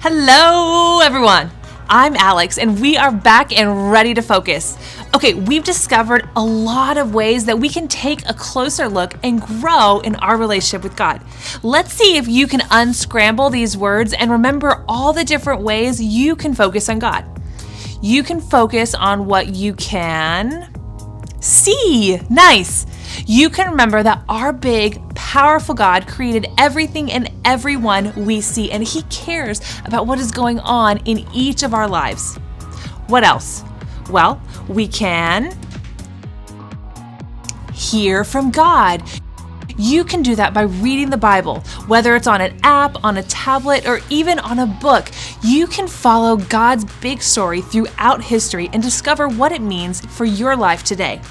Hello, everyone. I'm Alex, and we are back and ready to focus. Okay, we've discovered a lot of ways that we can take a closer look and grow in our relationship with God. Let's see if you can unscramble these words and remember all the different ways you can focus on God. You can focus on what you can see. Nice. You can remember that our big, powerful God created everything and everyone we see, and He cares about what is going on in each of our lives. What else? Well, we can hear from God. You can do that by reading the Bible, whether it's on an app, on a tablet, or even on a book. You can follow God's big story throughout history and discover what it means for your life today.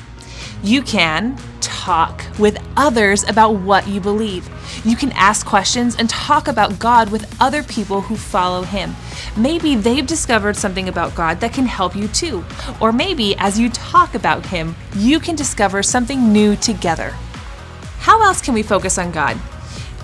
You can talk with others about what you believe. You can ask questions and talk about God with other people who follow Him. Maybe they've discovered something about God that can help you too. Or maybe as you talk about Him, you can discover something new together. How else can we focus on God?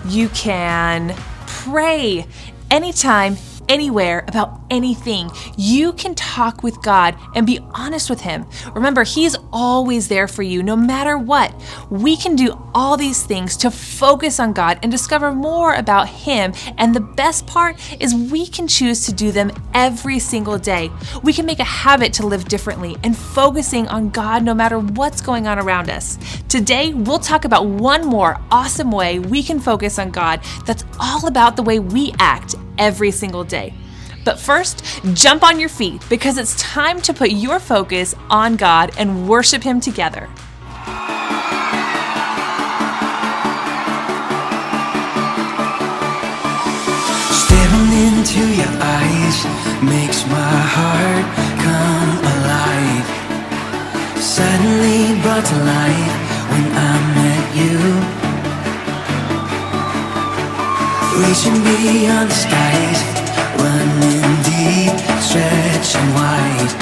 You can pray anytime, anywhere, about anything. You can talk with God and be honest with Him. Remember, He's always there for you, no matter what. We can do all these things to focus on God and discover more about Him. And the best part is we can choose to do them every single day. We can make a habit to live differently and focusing on God no matter what's going on around us. Today, we'll talk about one more awesome way we can focus on God that's all about the way we act every single day. But first, jump on your feet because it's time to put your focus on God and worship Him together. Staring into your eyes makes my heart come alive. Suddenly brought to life when I met you. Reaching beyond the skies, running deep, stretching wide.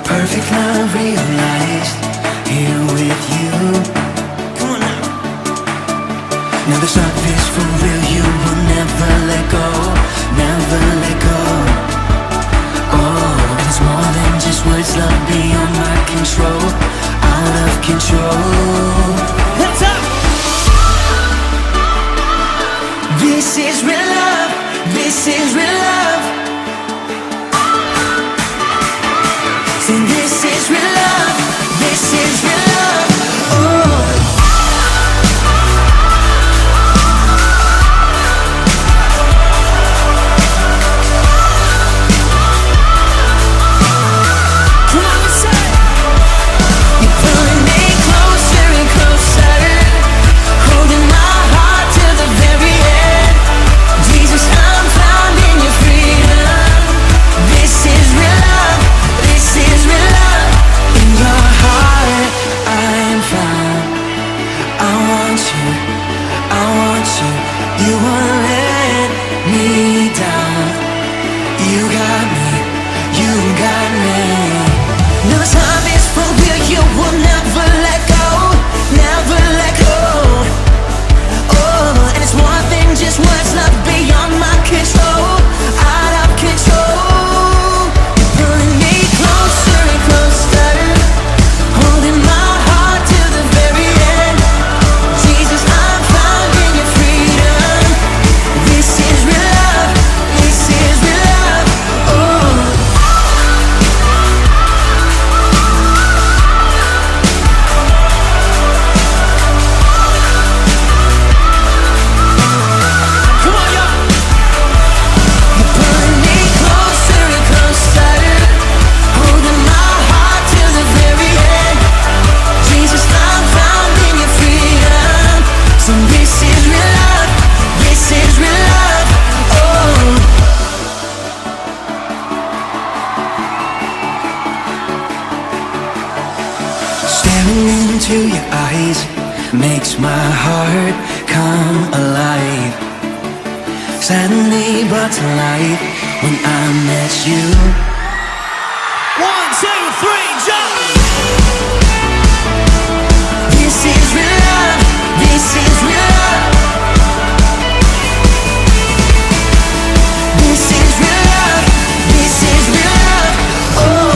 Perfect love realized, here with you. Come on now. Now this love is for real, you will never let go, never let go. Oh, and it's more than just words, love beyond my control, out of control. What's up? This is real love, this is real love. Say this is real love, this is real love. Oh. Come on, let's say you're pulling me closer and closer, holding my heart to the very end. Jesus, I'm found in your Staring into your eyes makes my heart come alive. Suddenly brought to life when I met you. 1, 2, 3, jump! This is real love. This is real love. This is real love. This is real love. Oh.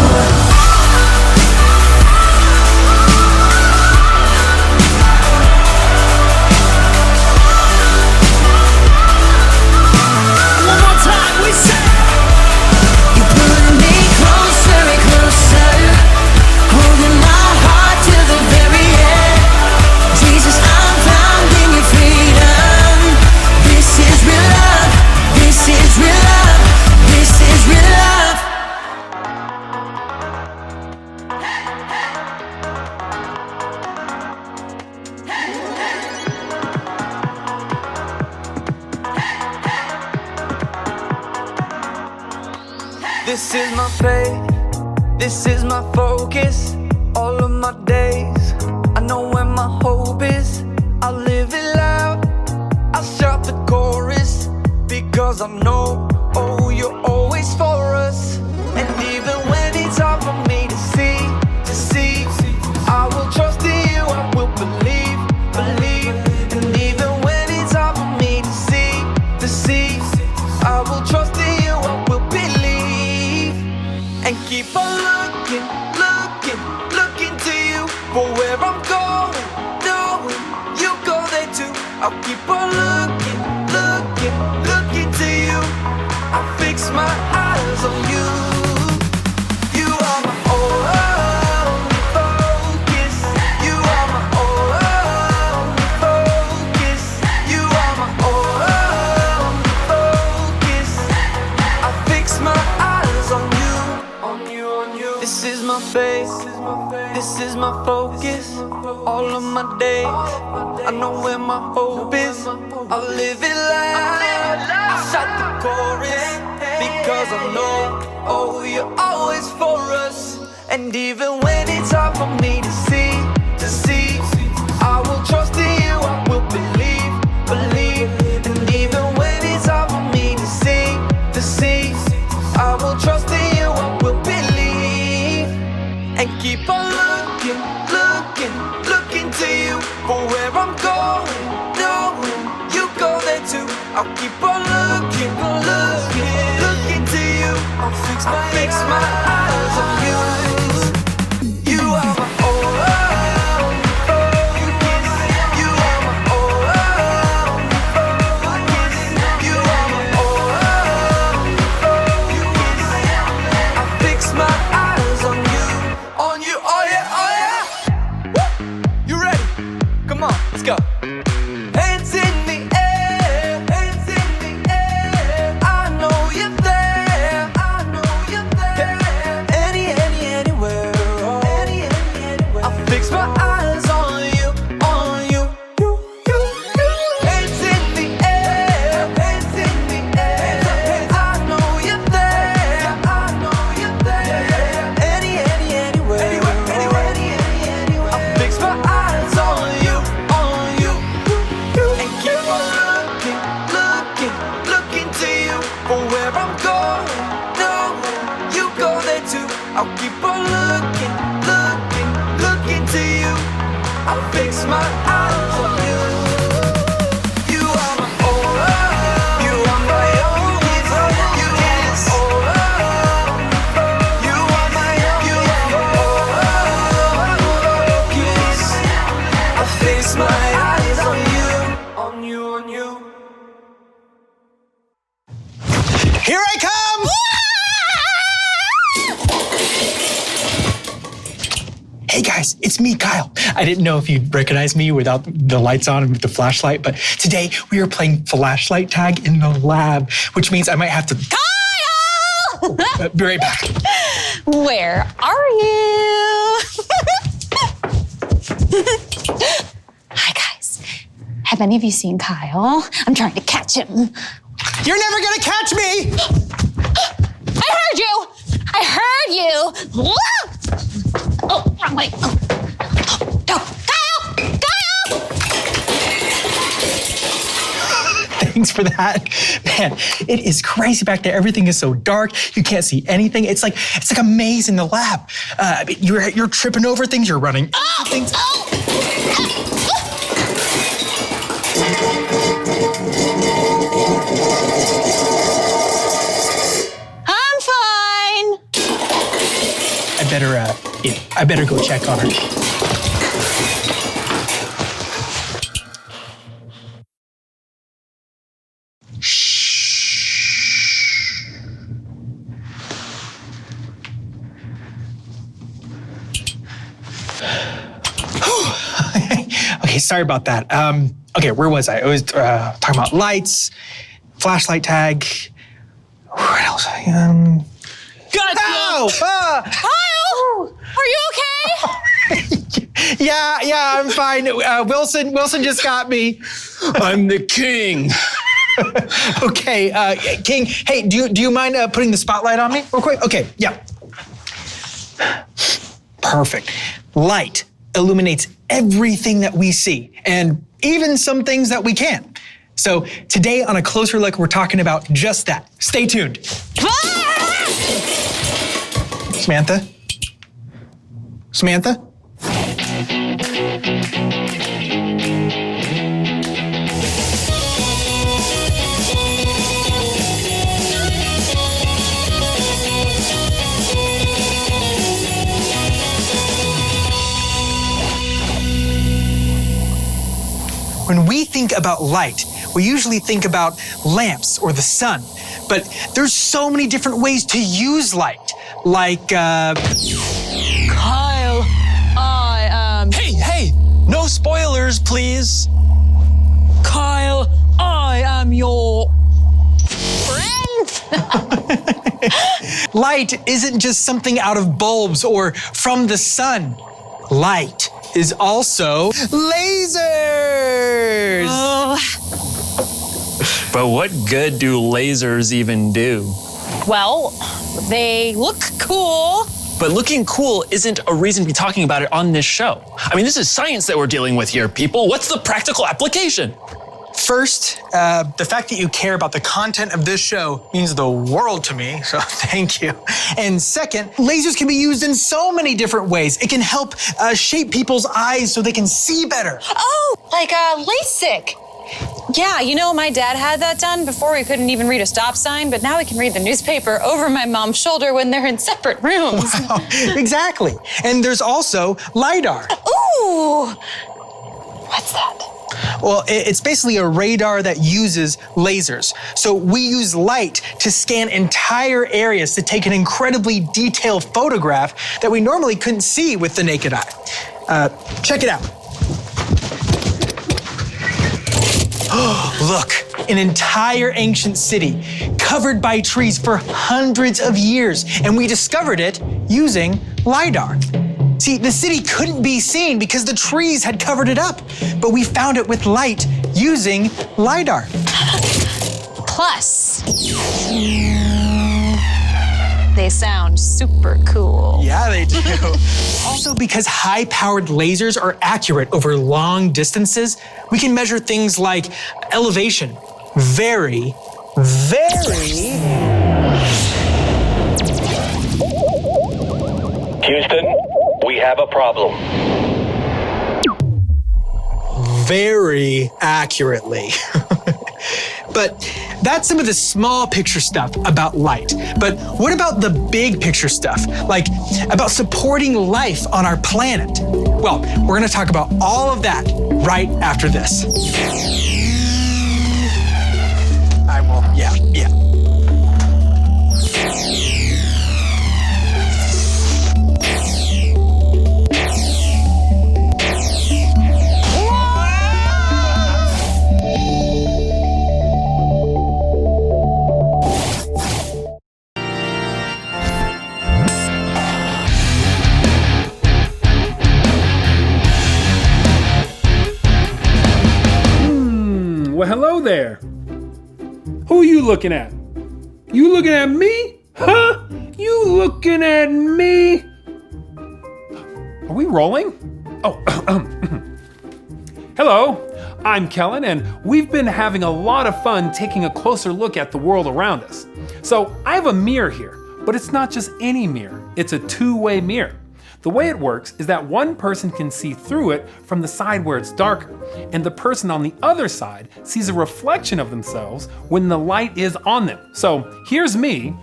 This is my faith, this is my focus. All of my days, I know where my hope is. I'll live it loud, I'll shout the chorus, because I know, oh, you're always for us. And even when it's hard for me to see, I will trust in you, I will believe. And even when it's hard for me to see, I will trust in you, I will believe. And keep on looking to you for where I'm going, knowing you go there too. I'll keep on looking to you. I fix my eyes on you. You are my only focus. You are my only focus. You are my only focus. I fix my eyes on you. This is my faith, this is my focus. All of my days, I know where my hope is. I'll live it loud, I'll shout the chorus, because I know, oh, you're always for us. And even when it's hard for me to see, I will trust in you, I will believe. And even when it's hard for me to see, I will trust in you, I will believe. And keep on looking to you for where I'm going, knowing you go there too. I'll keep on looking to you. I'll fix my eyes on you. You are my only focus. You are my only focus. You are my only focus. I fix my eyes on you, oh yeah, oh yeah. Woo! You ready? Come on, let's go. Hands in the air, hands in the air. I know you're there, I know you're there. Anywhere, oh. Anywhere. I fix my eyes on you, you. Hands in the air, hands in the air. I know you're there, I know you're there. Anywhere. I fix my eyes on you, and keep on looking to you for where I'm going. No, you go there too. I'll keep on looking to you. I'll fix my eyes on you. You are my only, you are my only focus. You are my focus. I fix my eyes on you. Here I come! Hey guys, it's me, Kyle. I didn't know if you'd recognize me without the lights on and with the flashlight, but today we are playing flashlight tag in the lab, which means I might have to... Kyle! Be right back. Where are you? Hi, guys. Have any of you seen Kyle? I'm trying to catch him. You're never gonna catch me! I heard you! I heard you! Oh, wrong way. Oh. thanks for that. Man, it is crazy back there. Everything is so dark. You can't see anything. It's like a maze in the lab. You're tripping over things. You're running into things. I'm fine. I better go check on her. Okay, sorry about that. Okay, where was I? I was talking about lights, flashlight tag. What else? Gotcha! Ow! Kyle, are you okay? Yeah, I'm fine. Wilson just got me. I'm the king. Okay, King. Hey, do you mind putting the spotlight on me real quick? Okay, yeah. Perfect. Light illuminates everything that we see, and even some things that we can't. So today on A Closer Look, we're talking about just that. Stay tuned. Samantha? Samantha? When we think about light, we usually think about lamps or the sun, but there's so many different ways to use light, like, Kyle, Hey, no spoilers, please. Kyle, I am your friend. light isn't just something out of bulbs or from the sun. Light is also lasers! But what good do lasers even do? Well, they look cool. But looking cool isn't a reason to be talking about it on this show. I mean, this is science that we're dealing with here, people. What's the practical application? First, the fact that you care about the content of this show means the world to me, so thank you. And second, lasers can be used in so many different ways. It can help shape people's eyes so they can see better. Oh, like LASIK. Yeah, you know, my dad had that done before he couldn't even read a stop sign, but now he can read the newspaper over my mom's shoulder when they're in separate rooms. Wow, exactly. And there's also LiDAR. Ooh, what's that? Well, it's basically a radar that uses lasers. So we use light to scan entire areas to take an incredibly detailed photograph that we normally couldn't see with the naked eye. Check it out. Look, an entire ancient city covered by trees for hundreds of years, and we discovered it using LiDAR. See, the city couldn't be seen because the trees had covered it up, but we found it with light using LiDAR. Plus, they sound super cool. Yeah, they do. Also, because high-powered lasers are accurate over long distances, we can measure things like elevation very. Houston, we have a problem. Very accurately. But that's some of the small picture stuff about light. But what about the big picture stuff? Like about supporting life on our planet? Well, we're gonna talk about all of that right after this. I will, yeah. Well, hello there. Who are you looking at? You looking at me? Huh? You looking at me? Are we rolling? Oh, hello. I'm Kellen, and we've been having a lot of fun taking a closer look at the world around us. So I have a mirror here, but it's not just any mirror, it's a two-way mirror. The way it works is that one person can see through it from the side where it's darker, and the person on the other side sees a reflection of themselves when the light is on them. So here's me,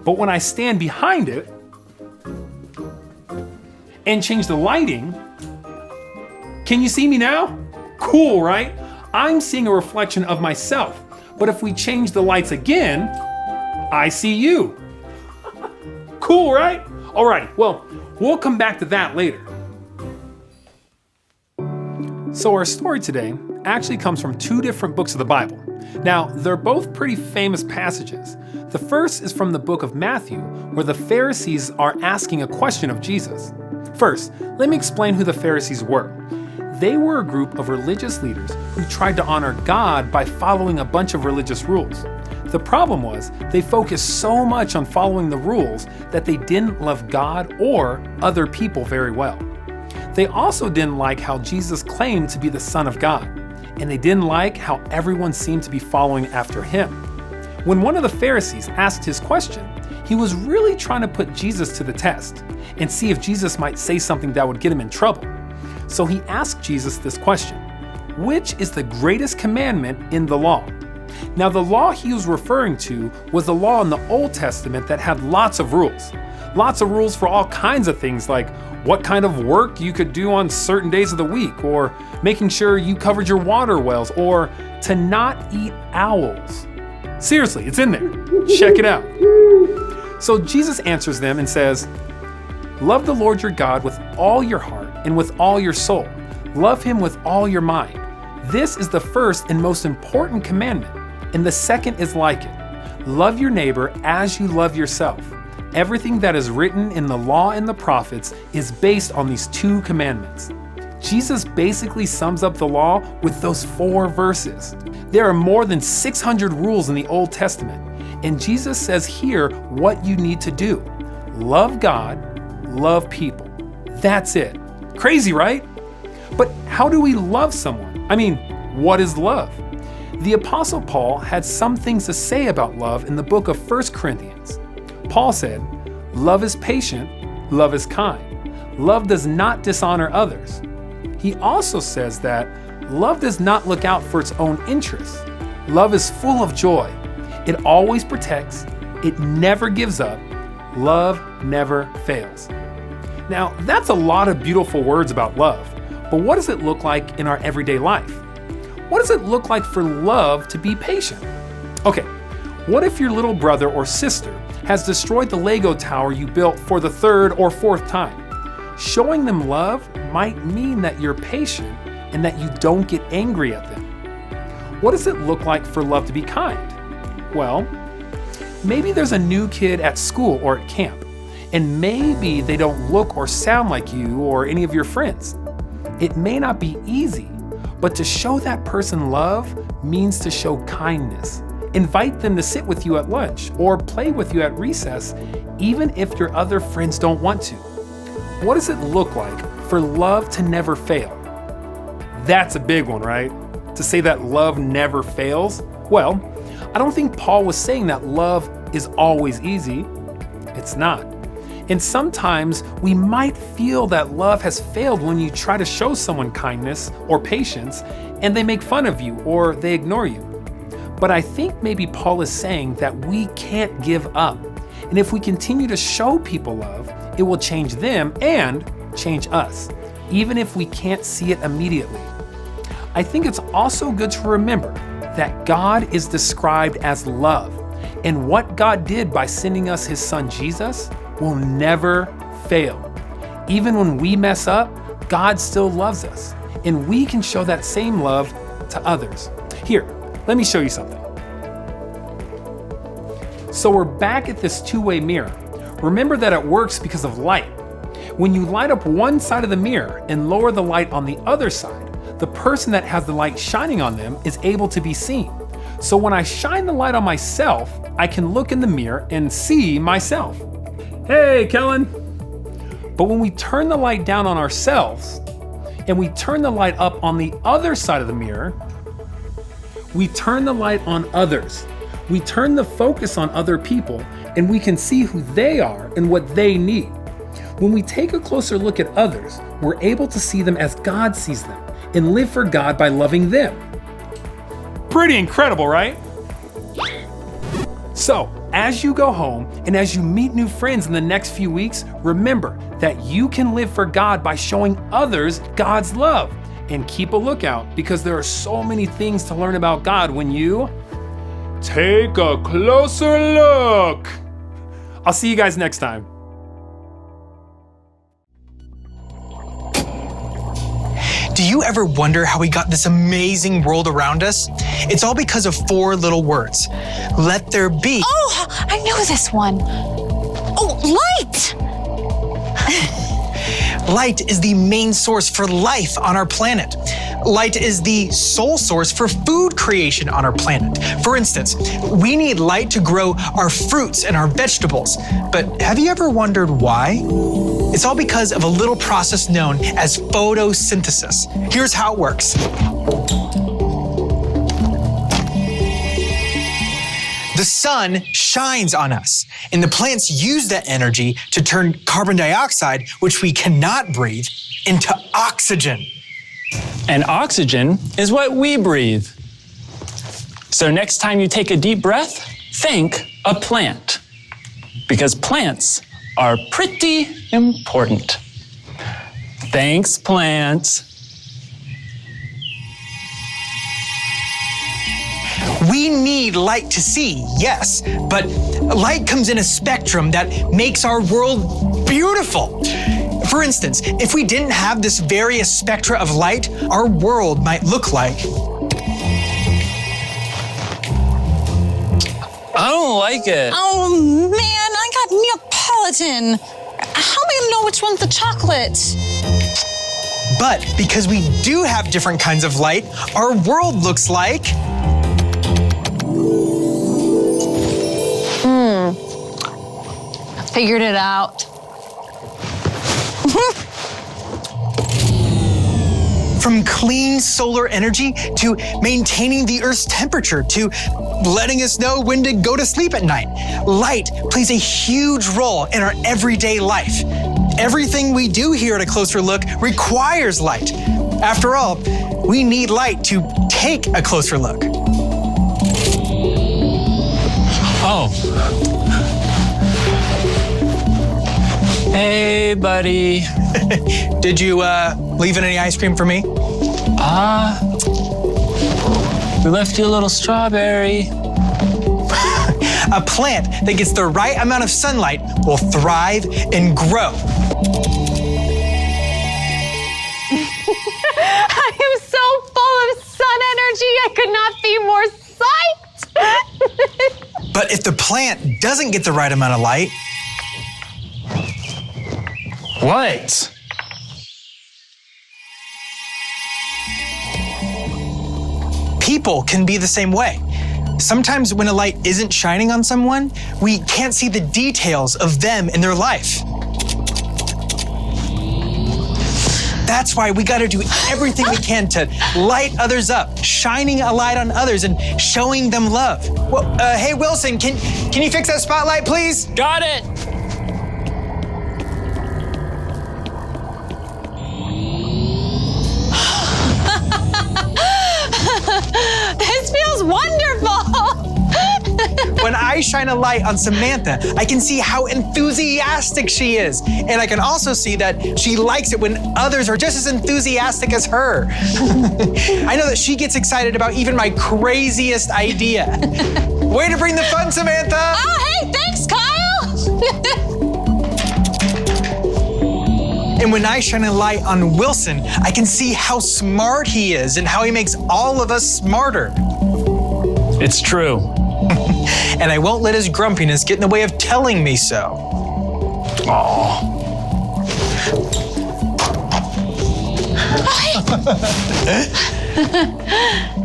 but when I stand behind it and change the lighting, can you see me now? Cool, right? I'm seeing a reflection of myself, but if we change the lights again, I see you. Cool, right? Alrighty, well, we'll come back to that later. So our story today actually comes from two different books of the Bible. Now, they're both pretty famous passages. The first is from the book of Matthew, where the Pharisees are asking a question of Jesus. First, let me explain who the Pharisees were. They were a group of religious leaders who tried to honor God by following a bunch of religious rules. The problem was, they focused so much on following the rules that they didn't love God or other people very well. They also didn't like how Jesus claimed to be the Son of God, and they didn't like how everyone seemed to be following after him. When one of the Pharisees asked his question, he was really trying to put Jesus to the test and see if Jesus might say something that would get him in trouble. So he asked Jesus this question: which is the greatest commandment in the law? Now, the law he was referring to was the law in the Old Testament that had lots of rules. Lots of rules for all kinds of things, like what kind of work you could do on certain days of the week, or making sure you covered your water wells, or to not eat owls. Seriously, it's in there. Check it out. So Jesus answers them and says, "Love the Lord your God with all your heart and with all your soul. Love him with all your mind. This is the first and most important commandment, and the second is like it. Love your neighbor as you love yourself. Everything that is written in the law and the prophets is based on these two commandments." Jesus basically sums up the law with those 4 verses. There are more than 600 rules in the Old Testament, and Jesus says here what you need to do. Love God, love people. That's it. Crazy, right? But how do we love someone? I mean, what is love? The Apostle Paul had some things to say about love in the book of 1 Corinthians. Paul said, "Love is patient, love is kind. Love does not dishonor others." He also says that love does not look out for its own interests. Love is full of joy. It always protects. It never gives up. Love never fails. Now, that's a lot of beautiful words about love, but what does it look like in our everyday life? What does it look like for love to be patient? Okay, what if your little brother or sister has destroyed the Lego tower you built for the 3rd or 4th time? Showing them love might mean that you're patient and that you don't get angry at them. What does it look like for love to be kind? Well, maybe there's a new kid at school or at camp, and maybe they don't look or sound like you or any of your friends. It may not be easy, but to show that person love means to show kindness. Invite them to sit with you at lunch or play with you at recess, even if your other friends don't want to. What does it look like for love to never fail? That's a big one, right? To say that love never fails? Well, I don't think Paul was saying that love is always easy. It's not. And sometimes we might feel that love has failed when you try to show someone kindness or patience and they make fun of you or they ignore you. But I think maybe Paul is saying that we can't give up. And if we continue to show people love, it will change them and change us, even if we can't see it immediately. I think it's also good to remember that God is described as love, and what God did by sending us his son Jesus will never fail. Even when we mess up, God still loves us, and we can show that same love to others. Here, let me show you something. So we're back at this two-way mirror. Remember that it works because of light. When you light up one side of the mirror and lower the light on the other side, the person that has the light shining on them is able to be seen. So when I shine the light on myself, I can look in the mirror and see myself. Hey, Kellen. But when we turn the light down on ourselves, and we turn the light up on the other side of the mirror, we turn the light on others. We turn the focus on other people, and we can see who they are and what they need. When we take a closer look at others, we're able to see them as God sees them and live for God by loving them. Pretty incredible, right? So, as you go home and as you meet new friends in the next few weeks, remember that you can live for God by showing others God's love. And keep a lookout, because there are so many things to learn about God when you take a closer look. I'll see you guys next time. Do you ever wonder how we got this amazing world around us? It's all because of 4 little words. Let there be. Oh, I know this one. Oh, light! Light is the main source for life on our planet. Light is the sole source for food creation on our planet. For instance, we need light to grow our fruits and our vegetables. But have you ever wondered why? It's all because of a little process known as photosynthesis. Here's how it works. The sun shines on us, and the plants use that energy to turn carbon dioxide, which we cannot breathe, into oxygen. And oxygen is what we breathe. So next time you take a deep breath, think a plant. Because plants are pretty important. Thanks, plants. We need light to see, yes, but light comes in a spectrum that makes our world beautiful. For instance, if we didn't have this various spectra of light, our world might look like... I don't like it. Oh man, I got Neapolitan. How am I gonna know which one's the chocolate? But because we do have different kinds of light, our world looks like... Figured it out. From clean solar energy to maintaining the Earth's temperature to letting us know when to go to sleep at night, light plays a huge role in our everyday life. Everything we do here at A Closer Look requires light. After all, we need light to take a closer look. Oh. Hey, buddy. Did you leave any ice cream for me? We left you a little strawberry. A plant that gets the right amount of sunlight will thrive and grow. I am so full of sun energy, I could not be more psyched. But if the plant doesn't get the right amount of light, What? people can be the same way. Sometimes when a light isn't shining on someone, we can't see the details of them in their life. That's why we gotta do everything we can to light others up, shining a light on others and showing them love. Well, hey Wilson, can you fix that spotlight, please? Got it. This feels wonderful. When I shine a light on Samantha, I can see how enthusiastic she is. And I can also see that she likes it when others are just as enthusiastic as her. I know that she gets excited about even my craziest idea. Way to bring the fun, Samantha! Oh, hey, thanks, Kyle. And when I shine a light on Wilson, I can see how smart he is and how he makes all of us smarter. It's true. And I won't let his grumpiness get in the way of telling me so. Aw.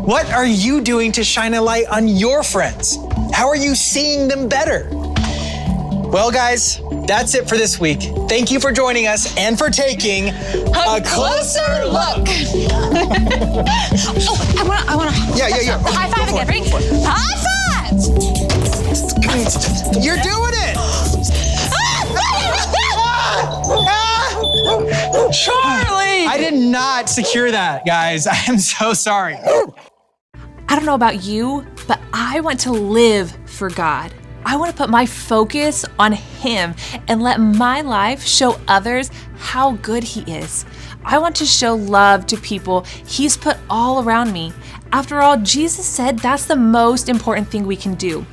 What are you doing to shine a light on your friends? How are you seeing them better? Well, guys, that's it for this week. Thank you for joining us and for taking a closer look. Oh, I wanna. Yeah. High five again, right? High five! You're doing it! Charlie! I did not secure that, guys. I am so sorry. I don't know about you, but I want to live for God. I want to put my focus on Him and let my life show others how good He is. I want to show love to people He's put all around me. After all, Jesus said that's the most important thing we can do.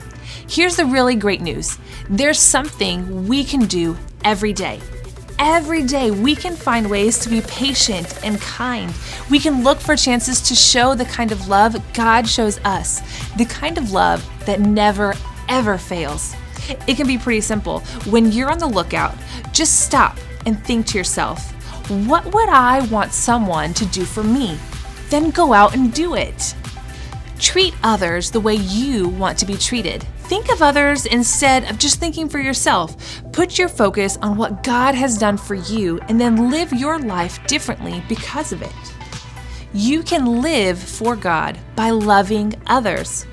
Here's the really great news. There's something we can do every day. Every day, we can find ways to be patient and kind. We can look for chances to show the kind of love God shows us, the kind of love that never, ever fails. It can be pretty simple. When you're on the lookout, just stop and think to yourself, what would I want someone to do for me? Then go out and do it. Treat others the way you want to be treated. Think of others instead of just thinking for yourself. Put your focus on what God has done for you and then live your life differently because of it. You can live for God by loving others.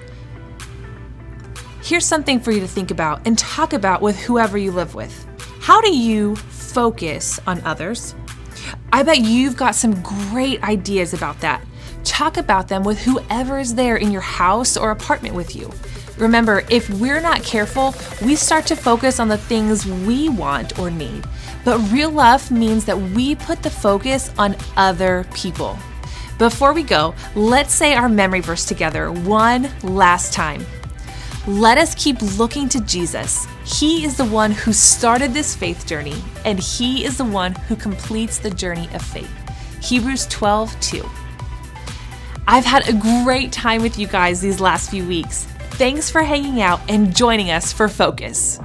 Here's something for you to think about and talk about with whoever you live with. How do you focus on others? I bet you've got some great ideas about that. Talk about them with whoever is there in your house or apartment with you. Remember, if we're not careful, we start to focus on the things we want or need. But real love means that we put the focus on other people. Before we go, let's say our memory verse together one last time. Let us keep looking to Jesus. He is the one who started this faith journey, and He is the one who completes the journey of faith. Hebrews 12:2. I've had a great time with you guys these last few weeks. Thanks for hanging out and joining us for Focus.